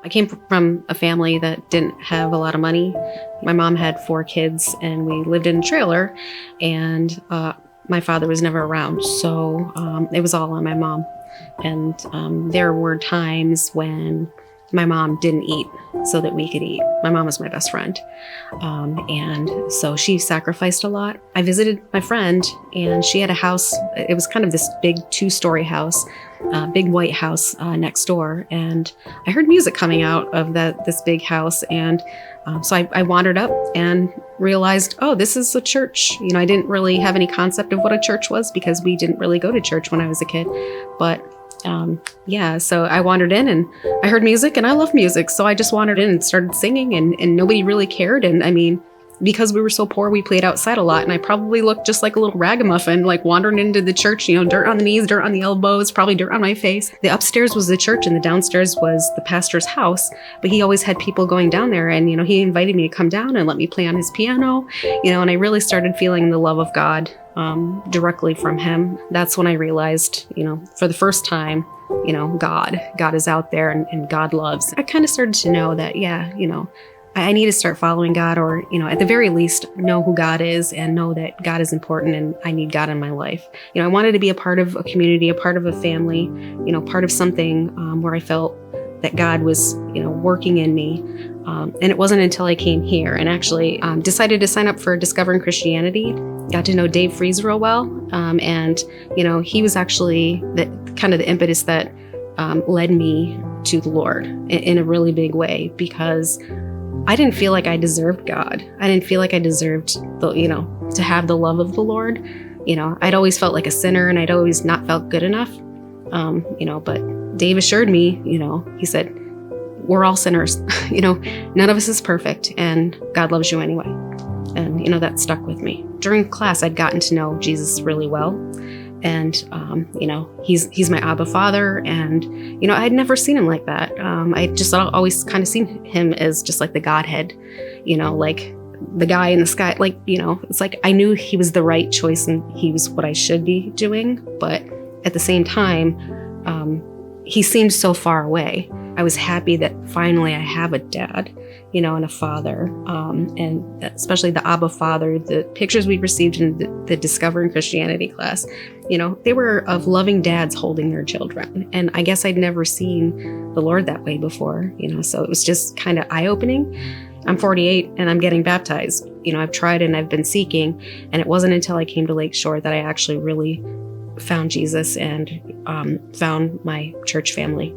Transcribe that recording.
I came from a family that didn't have a lot of money. My mom had 4 kids and we lived in a trailer, and my father was never around. So it was all on my mom. And there were times when my mom didn't eat so that we could eat. My mom was my best friend. And so she sacrificed a lot. I visited my friend and she had a house. It was kind of this big 2-story house, big white house next door. And I heard music coming out of this big house. And so I wandered up and realized, oh, this is a church. You know, I didn't really have any concept of what a church was because we didn't really go to church when I was a kid. But so I wandered in and I heard music and I love music. So I just wandered in and started singing and nobody really cared. And I mean, because we were so poor, we played outside a lot. And I probably looked just like a little ragamuffin, like wandering into the church, you know, dirt on the knees, dirt on the elbows, probably dirt on my face. The upstairs was the church and the downstairs was the pastor's house. But he always had people going down there. And, you know, he invited me to come down and let me play on his piano, you know, and I really started feeling the love of God directly from him. That's when I realized, you know, for the first time, you know, God is out there and God loves. I kind of started to know that, yeah, you know, I need to start following God, or, you know, at the very least, know who God is and know that God is important and I need God in my life. You know, I wanted to be a part of a community, a part of a family, you know, part of something where I felt that God was, you know, working in me. And it wasn't until I came here and actually decided to sign up for Discovering Christianity. Got to know Dave Fries real well. And, you know, he was actually the impetus that led me to the Lord in a really big way, because I didn't feel like I deserved God. I didn't feel like I deserved to have the love of the Lord. You know, I'd always felt like a sinner and I'd always not felt good enough. But Dave assured me, you know, he said, we're all sinners. You know, none of us is perfect and God loves you anyway. And, you know, that stuck with me. During class, I'd gotten to know Jesus really well. And, you know, he's my Abba Father. And, you know, I'd never seen him like that. I just always kind of seen him as just like the Godhead, you know, like the guy in the sky. Like, you know, it's like I knew he was the right choice and he was what I should be doing. But at the same time, he seemed so far away. I was happy that finally I have a dad, you know, and a father, and especially the Abba Father. The pictures we received in the Discovering Christianity class, you know, they were of loving dads holding their children. And I guess I'd never seen the Lord that way before, you know, so it was just kind of eye-opening. I'm 48 and I'm getting baptized. You know, I've tried and I've been seeking, and it wasn't until I came to Lakeshore that I actually really found Jesus and found my church family.